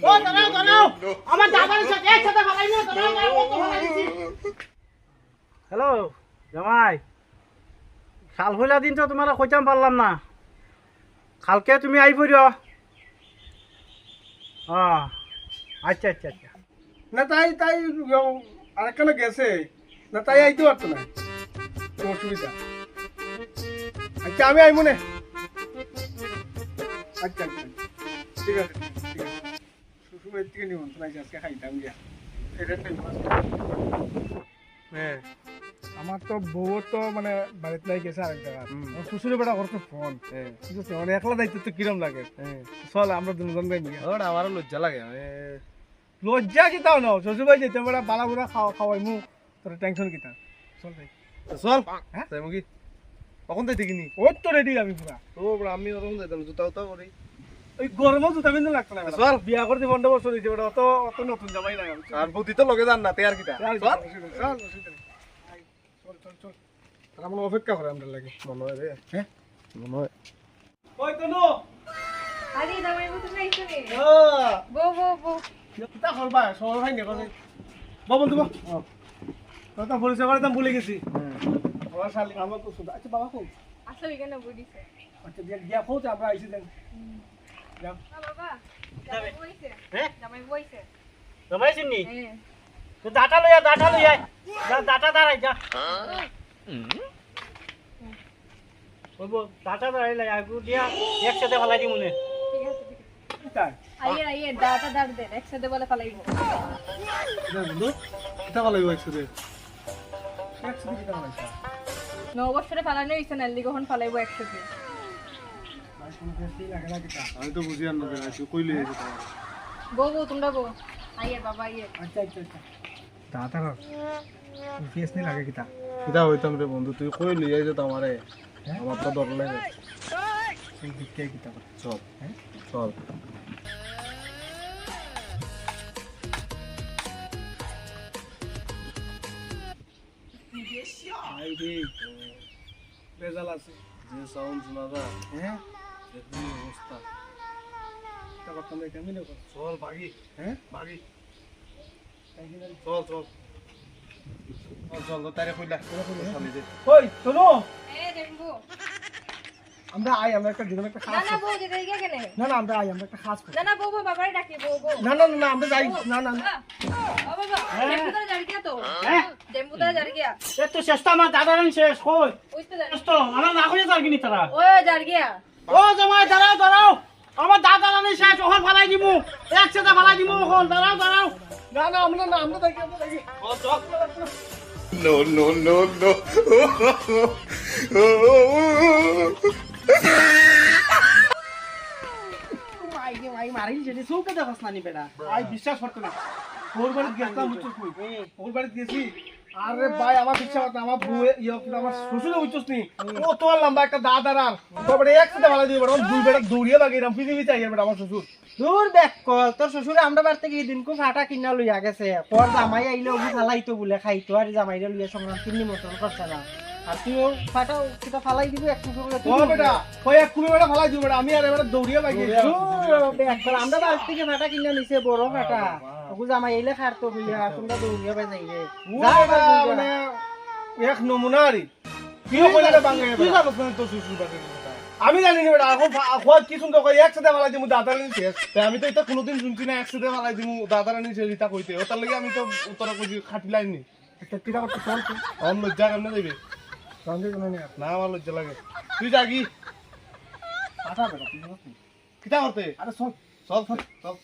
ও দাঁড়াও দাঁড়াও আমার দাদার সাথে একসাথে ফালাই নিও দাঁড়াও দাঁড়াও কত ফালাই দিছি হ্যালো জামাই কাল হইলা দিন তো তোমার কইতাম পারলাম না কালকে তুমি আই পড়িও আচ্ছা আচ্ছা আচ্ছা না তাই তাই আরেকখানে গেছে না তাই আইতে পারতো না অসুবিধা আচ্ছা আমি আইমু না আচ্ছা আচ্ছা ঠিক আছে ঠিক আছে শ্বশুরের থেকে নিমন্ত্রণ আছে আজকে খাইতাম গিয়া এটা হ্যাঁ আমার তো বউ তো মানে বাড়িতে নাই গেছে আরেক জায়গা শ্বশুরের বেটা করতে ফোন ঠিক আছে মানে একলা দায়িত্ব তো কিরম লাগে চল আমরা দুজন যাই মিয়া ওটা আমারও লজ্জা লাগে লজ্জা কি তাও না শ্বশুর ভাই যেতে বেটা বালা বুড়া খাওয়াই মু তোর টেনশন কি তা চল ভাই চল হ্যাঁ তাই মুগি কখন যাই দেখিনি ওই তো রেডি আমি পুরা ও আমি ওরকম যাইতাম জুতা উতা করি ওই গরমও জুতা পিন্ধে লাগতো না চল বিয়া করতে 15 বছর হয়েছে বেটা অত অত নতুন জামাই না আর বুদ্ধি তো লগে যান না তে আর কিটা তারা মনে অপেক্ষা করে আমরা লাগে মনে হয় রে হ্যাঁ মনে হয় ওই তো নো আরে জামাই বউ তুমি আইছো নি ও বউ বউ বউ তা করবা সবাই ভাই নেই কথা বাবন তুমি কথা বলেছে করে তো ভুলে গেছি ওরা শালি আমার তো শুধু আচ্ছা বাবা কোন আসলে এখানে বই দিছে আচ্ছা দিয়া খোঁজ আমরা আইছি দেন যাও বাবা জামাই বউ আইছে হ্যাঁ জামাই বউ আইছে জামাই চিনি হ্যাঁ তো ডাটা লইয়া যা ডাটা দাঁড়াই যা বলবো ডাটা দাঁড়াই লাই আগু দিয়া একসাথে ফালাই দি মনে ঠিক আছে ঠিক আছে তাই আইয়ে আইয়ে দাটা দাঁড় দে একসাথে বলে ফালাইবো বন্ধু এটা ভালো হইছে রে একসাথে কি দাঁড়াইছ 9 বছরে ফালানো হইছে না লিগহন ফালাইবো একসাথে আমি তো বুঝি আর না কইলে বউ বউ তোমরা বউ আইয়ে বাবা আইয়ে আচ্ছা আচ্ছা আচ্ছা দাদা ফেস নি লাগে কিতা কিটা হইতাম রে বন্ধু তুই কই লইয়া যেত আমারে আমার তো ডর লাগে এই দিকে কিতা চল চল আই রে বেজাল আছে যে সাউন্ড শোনা যায় হ্যাঁ দেখি অবস্থা তারপর তুমি কেমন কর চল ভাগি হ্যাঁ ভাগি চল চল চল তো তারে কইলা চলি দে ওই শোনো এ দেখবো আমরা আমরা একটা জীবন একটা না খাস না বউ যেতে গিয়া কেন না না আমরা আমরা একটা খাস না না বউ বউ বাবারে ডাকি বউ বউ না না না আমরা যাই না না ও বাবা জেম্বু তারা জার গিয়া তো হ্যাঁ জেম্বু তারা জার গিয়া এ তো চেষ্টা আমার দাদার শেষ কই ওইতে জার চেষ্টা আমার না কইয়া যার কিনি তারা ও জার গিয়া ও জামাই দাঁড়াও দাঁড়াও আমার দাদা রানী শেষ ওখান ফালাই দিমু একসাথে ফালাই দিমু ওখান দাঁড়াও দাঁড়াও না না আমরা দেখি মাই মারি যেতে চৌকে দেখাস না নি বেটা ভাই বিশ্বাস করতে না ওর বাড়িতে গেছিলাম বুঝছো কই ওর বাড়িতে গেছি আরে ভাই আমার বিশ্বাস করতে আমার বউ আমার শ্বশুরে বুঝছস নি ও তো লম্বা একটা দাদার আর তবে একসাথে ভালো দিয়ে বড় দুই বেটা দৌড়িয়ে লাগে এরকম পৃথিবী চাই বেটা আমার শ্বশুর দূর দেখ কল তোর শ্বশুরে আমরা বাড়তে গিয়ে দিনকো ফাটা কিনা লইয়া গেছে পর জামাই আইলে ওগু ফালাইতো বলে খাইতো আর জামাইরে লইয়া সংগ্রাম তিন মতন করছে না আর তুই ও ফাটাও সেটা ফালাই দিবি একটু করে ও বেটা ওই এক কুড়ি বেটা ফালাই দিও বেটা আমি আর এবারে দৌড়িয়ে লাগে একবার আমরা বাড়ি থেকে ফাটা কিনা নিছে বড় ফাটা ওগু জামাই আইলে খারতো বইয়া তোমরা দৌড়িয়া বাই যাইবে মানে এক নমুনা আরি কি কইলে বাঙে তুই যাবস না তো শ্বশুর বাড়ি আমি জানি না বেটা এখন খোয়া কি সুন্দর কই একসাথে ফালাই দিমু দাদার নি শেষ তাই আমি তো এটা কোনোদিন শুনছি না একসাথে ফালাই দিমু দাদার নি শেষ এটা কইতে ওটার লাগি আমি তো উত্তর কইছি খাটিলাই নি একটা কিটা করতে চল তুই অন্য লজ্জা কেমনে যাইবে সঞ্জয় কোন না আমার লজ্জা লাগে তুই যাগি আটা বেটা তুই কিটা করতে আরে চল চল চল